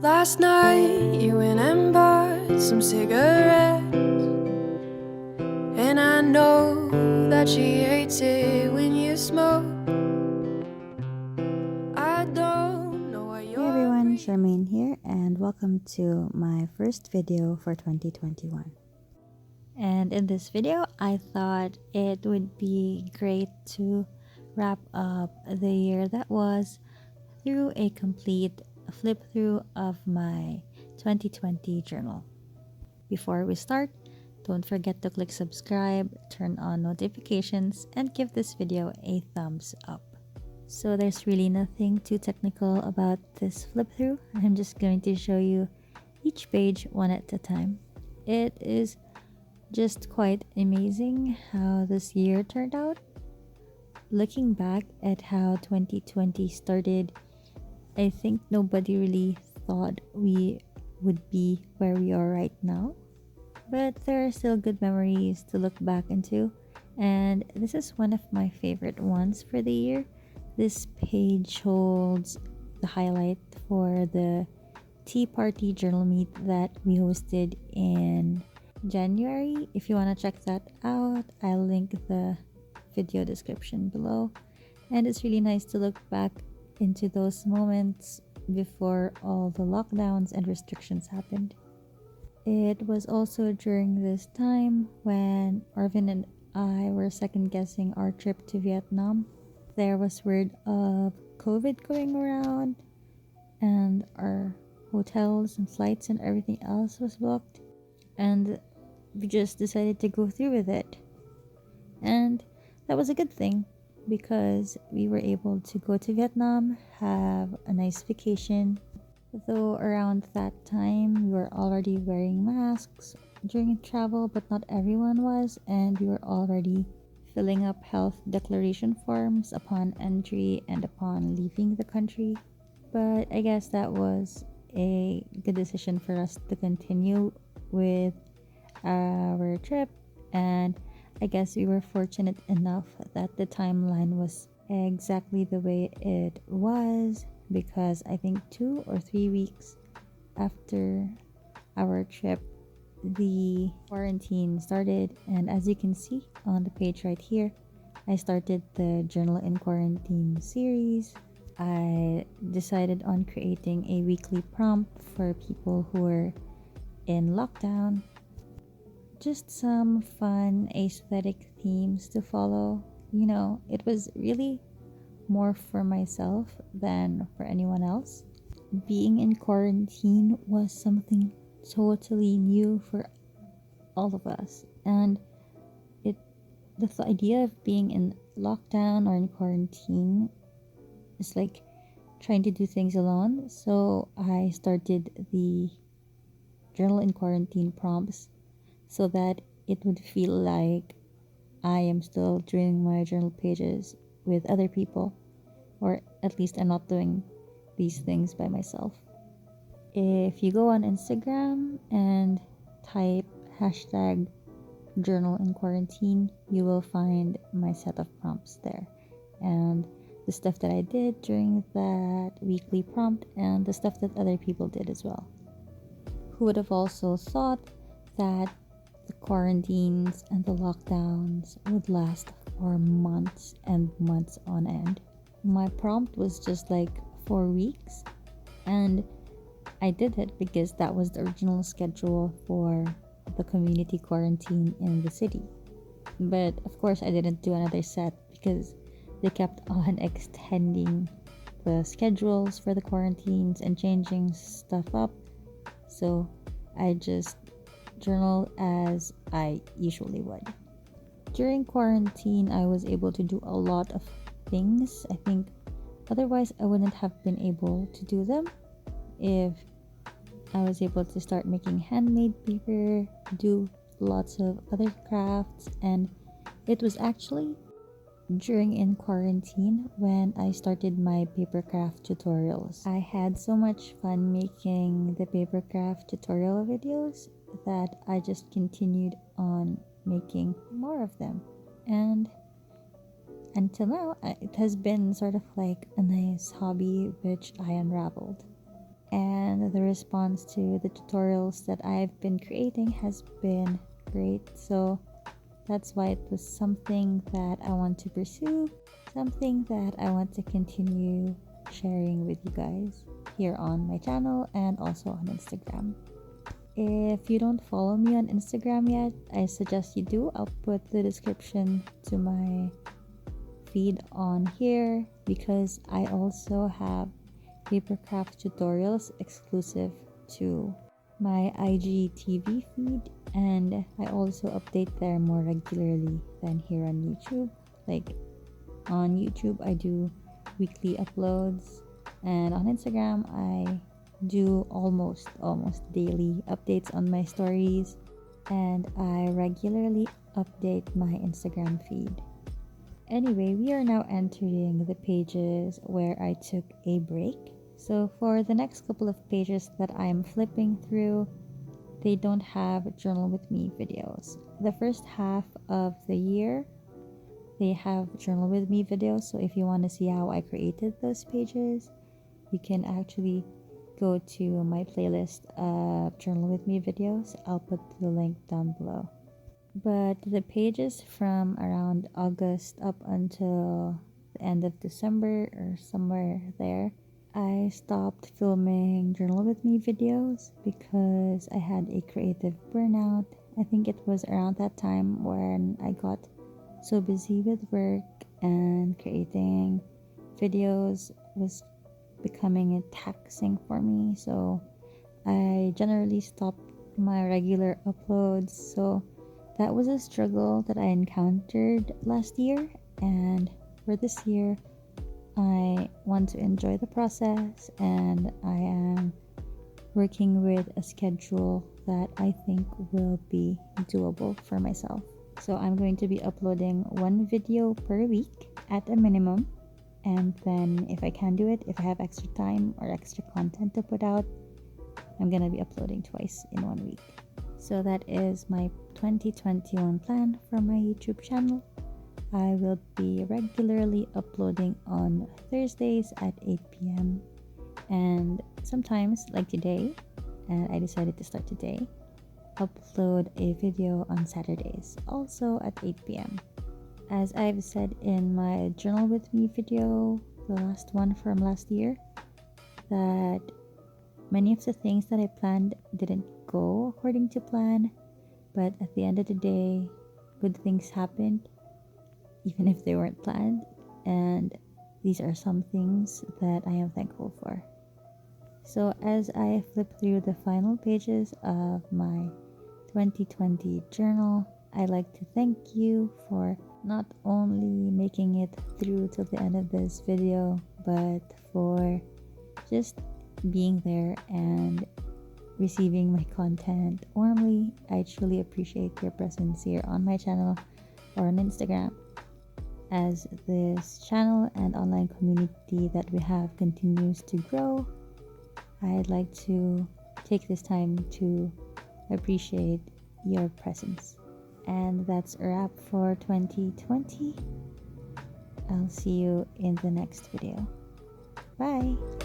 Last night you went and bought some cigarettes, and I know that she hates it when you smoke. I don't know why you're. Hey everyone, Charmaine here, and welcome to my first video for 2021. And in this video, I thought it would be great to wrap up the year that was through a complete flip through of my 2020 journal. Before we start, don't forget to click subscribe, turn on notifications, and give this video a thumbs up. So there's really nothing too technical about this flip through. I'm just going to show you each page one at a time. It is just quite amazing how this year turned out. Looking back at how 2020 started, I think nobody really thought we would be where we are right now. But there are still good memories to look back into, and this is one of my favorite ones for the year. This page holds the highlight for the Tea Party journal meet that we hosted in January. If you want to check that out, I'll link the video description below. And it's really nice to look back into those moments before all the lockdowns and restrictions happened. It was also during this time when Arvin and I were second guessing our trip to Vietnam. There was word of COVID going around, and our hotels and flights and everything else was booked, and we just decided to go through with it. And that was a good thing because we were able to go to Vietnam, have a nice vacation. Though around that time we were already wearing masks during travel, but not everyone was, and we were already filling up health declaration forms upon entry and upon leaving the country. But I guess that was a good decision for us to continue with our trip, and I guess we were fortunate enough that the timeline was exactly the way it was, because I think 2 or 3 weeks after our trip, the quarantine started. And as you can see on the page right here, I started the Journal in Quarantine series. I decided on creating a weekly prompt for people who were in lockdown. Just some fun aesthetic themes to follow. You know, it was really more for myself than for anyone else. Being in quarantine was something totally new for all of us, and the idea of being in lockdown or in quarantine is like trying to do things alone. So I started the Journal in Quarantine prompts so that it would feel like I am still doing my journal pages with other people, or at least I'm not doing these things by myself. If you go on Instagram and type hashtag journal in quarantine, you will find my set of prompts there, and the stuff that I did during that weekly prompt and the stuff that other people did as well. Who would have also thought that the quarantines and the lockdowns would last for months and months on end? My prompt was just like 4 weeks, and I did it because that was the original schedule for the community quarantine in the city. But of course I didn't do another set because they kept on extending the schedules for the quarantines and changing stuff up. So I just journaled as I usually would. During quarantine, I was able to do a lot of things. I think otherwise I wouldn't have been able to do them. If I was able to start making handmade paper, do lots of other crafts, and it was actually during in quarantine when I started my paper craft tutorials. I had so much fun making the paper craft tutorial videos that I just continued on making more of them, and until now it has been sort of like a nice hobby which I unraveled. and the response to the tutorials that I've been creating has been great. So that's why it was something that I want to pursue, something that I want to continue sharing with you guys here on my channel and also on Instagram. If you don't follow me on Instagram yet, I suggest you do. I'll put the description to my feed on here because I also have papercraft tutorials exclusive to my IGTV feed, and I also update there more regularly than here on YouTube. Like on YouTube I do weekly uploads, and on Instagram I do almost daily updates on my stories, and I regularly update my Instagram feed. Anyway, we are now entering the pages where I took a break. So for the next couple of pages that I'm flipping through, they don't have journal with me videos. The first half of the year, they have journal with me videos. So if you want to see how I created those pages, you can actually go to my playlist of journal with me videos. I'll put the link down below. But the pages from around August up until the end of December or somewhere there, I stopped filming journal with me videos because I had a creative burnout. I think it was around that time when I got so busy with work and creating videos was becoming taxing for me. So I generally stopped my regular uploads. So that was a struggle that I encountered last year, and for this year I want to enjoy the process, and I am working with a schedule that I think will be doable for myself. So I'm going to be uploading one video per week at a minimum, and then if I can do it, if I have extra time or extra content to put out, I'm gonna be uploading twice in 1 week. So that is my 2021 plan for my YouTube channel. I will be regularly uploading on Thursdays at 8 p.m. and sometimes, like today, and I decided to start today, upload a video on Saturdays, also at 8 p.m. As I've said in my journal with me video, the last one from last year, that many of the things that I planned didn't go according to plan, but at the end of the day, good things happened even if they weren't planned, and these are some things that I am thankful for. So as I flip through the final pages of my 2020 journal, I'd like to thank you for not only making it through till the end of this video, but for just being there and receiving my content warmly. I truly appreciate your presence here on my channel or on Instagram. As this channel and online community that we have continues to grow, I'd like to take this time to appreciate your presence. And that's a wrap for 2020. I'll see you in the next video. Bye!